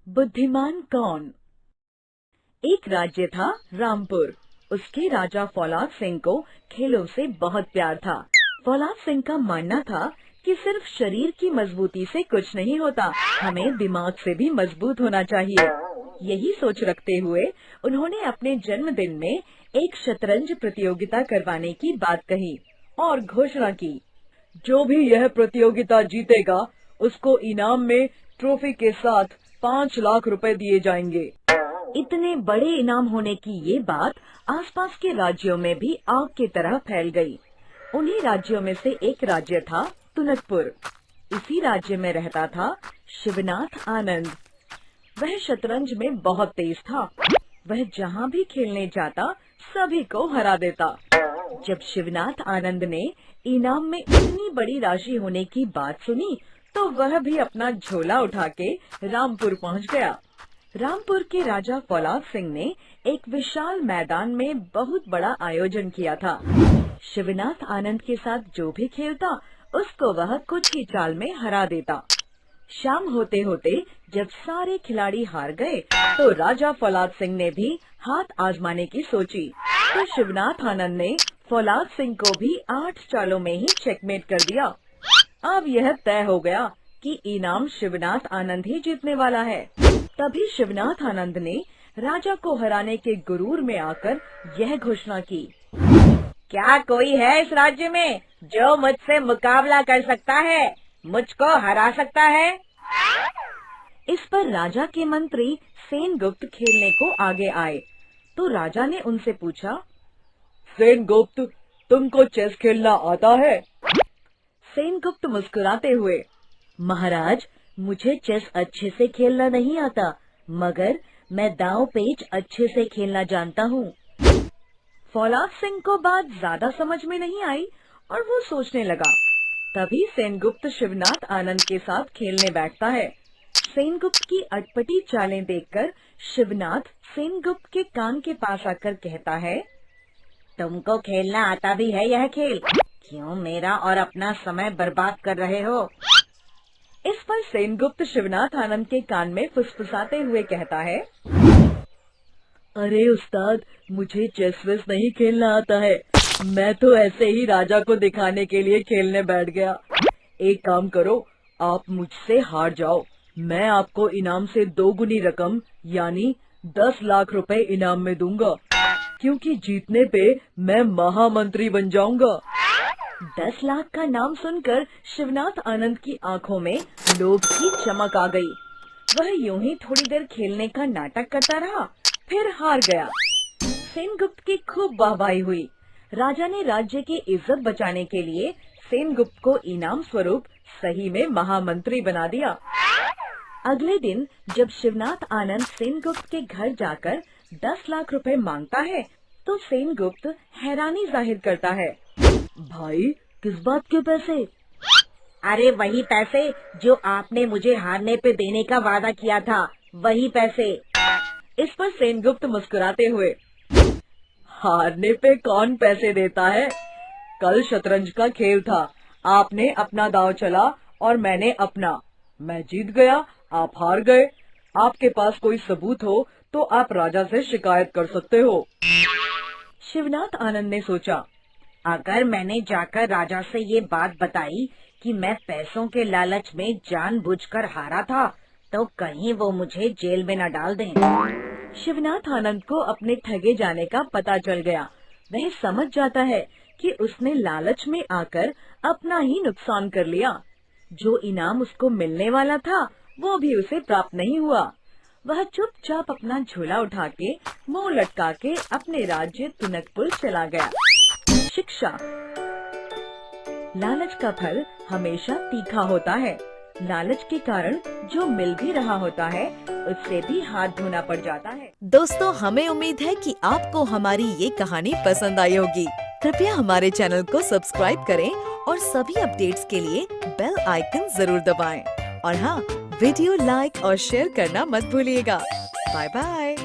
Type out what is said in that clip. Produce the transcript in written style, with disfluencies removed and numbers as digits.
बुद्धिमान कौन? एक राज्य था रामपुर। उसके राजा फौलाद सिंह को खेलों से बहुत प्यार था। फौलाद सिंह का मानना था कि सिर्फ शरीर की मजबूती से कुछ नहीं होता, हमें दिमाग से भी मजबूत होना चाहिए। यही सोच रखते हुए उन्होंने अपने जन्मदिन में एक शतरंज प्रतियोगिता करवाने की बात कही और घोषणा की, जो भी यह प्रतियोगिता जीतेगा उसको इनाम में ट्रॉफी के साथ 5 लाख रुपए दिए जाएंगे। इतने बड़े इनाम होने की ये बात आसपास के राज्यों में भी आग की तरह फैल गई। उन्हीं राज्यों में से एक राज्य था टुनकपुर। इसी राज्य में रहता था शिवनाथ आनंद। वह शतरंज में बहुत तेज था। वह जहाँ भी खेलने जाता सभी को हरा देता। जब शिवनाथ आनंद ने इनाम में इतनी बड़ी राशि होने की बात सुनी तो वह भी अपना झोला उठा के रामपुर पहुँच गया। रामपुर के राजा फौलाद सिंह ने एक विशाल मैदान में बहुत बड़ा आयोजन किया था। शिवनाथ आनंद के साथ जो भी खेलता उसको वह कुछ ही चाल में हरा देता। शाम होते होते जब सारे खिलाड़ी हार गए तो राजा फौलाद सिंह ने भी हाथ आजमाने की सोची। तो शिवनाथ आनंद ने फौलाद सिंह को भी 8 चालों में ही चेकमेट कर दिया। अब यह तय हो गया कि इनाम शिवनाथ आनंद ही जीतने वाला है। तभी शिवनाथ आनंद ने राजा को हराने के गुरूर में आकर यह घोषणा की, क्या कोई है इस राज्य में जो मुझसे मुकाबला कर सकता है, मुझको हरा सकता है? इस पर राजा के मंत्री सेनगुप्त खेलने को आगे आए। तो राजा ने उनसे पूछा, सेनगुप्त, तुमको चेस खेलना आता है? सेनगुप्त मुस्कुराते हुए, महाराज, मुझे चेस अच्छे से खेलना नहीं आता, मगर मैं दांव पेच अच्छे से खेलना जानता हूँ। फौलाद सिंह को बात ज्यादा समझ में नहीं आई और वो सोचने लगा। तभी सेनगुप्त शिवनाथ आनंद के साथ खेलने बैठता है। सेनगुप्त की अटपटी चालें देखकर शिवनाथ सेनगुप्त के कान के पास आकर कहता है, तुमको खेलना आता भी है यह खेल? क्यों मेरा और अपना समय बर्बाद कर रहे हो? इस पर सेनगुप्त शिवनाथ आनंद के कान में फुसफुसाते हुए कहता है, अरे उस्ताद, मुझे चेस वेस नहीं खेलना आता है। मैं तो ऐसे ही राजा को दिखाने के लिए खेलने बैठ गया। एक काम करो, आप मुझसे हार जाओ, मैं आपको इनाम से 2 गुनी रकम यानी 10 लाख रुपए इनाम में दूंगा, क्योंकि जीतने पे मैं महामंत्री बन जाऊंगा। 10 लाख का नाम सुनकर शिवनाथ आनंद की आंखों में लोभ की चमक आ गई। वह यूं ही थोड़ी देर खेलने का नाटक करता रहा, फिर हार गया। सेनगुप्त की खूब वाहवाही हुई। राजा ने राज्य की इज्जत बचाने के लिए सेनगुप्त को इनाम स्वरूप सही में महामंत्री बना दिया। अगले दिन जब शिवनाथ आनंद सेनगुप्त के घर जाकर 10 लाख रुपए मांगता है तो सेनगुप्त हैरानी जाहिर करता है, भाई, किस बात के पैसे? अरे वही पैसे जो आपने मुझे हारने पे देने का वादा किया था, वही पैसे। इस पर सेनगुप्त मुस्कुराते हुए, हारने पे कौन पैसे देता है? कल शतरंज का खेल था, आपने अपना दांव चला और मैंने अपना। मैं जीत गया, आप हार गए। आपके पास कोई सबूत हो तो आप राजा से शिकायत कर सकते हो। शिवनाथ आनंद ने सोचा, अगर मैंने जाकर राजा से ये बात बताई कि मैं पैसों के लालच में जानबूझकर हारा था, तो कहीं वो मुझे जेल में न डाल दें। शिवनाथ आनंद को अपने ठगे जाने का पता चल गया। वह समझ जाता है कि उसने लालच में आकर अपना ही नुकसान कर लिया। जो इनाम उसको मिलने वाला था वो भी उसे प्राप्त नहीं हुआ। वह चुपचाप अपना झोला उठा के मुंह लटका के अपने राज्य टुनकपुर चला गया। शिक्षा। लालच का फल हमेशा तीखा होता है। लालच के कारण जो मिल भी रहा होता है उससे भी हाथ धोना पड़ जाता है। दोस्तों, हमें उम्मीद है कि आपको हमारी ये कहानी पसंद आई होगी। कृपया हमारे चैनल को सब्सक्राइब करें और सभी अपडेट्स के लिए बेल आइकन जरूर दबाएं। और हाँ, वीडियो लाइक और शेयर करना मत भूलिएगा। Bye bye.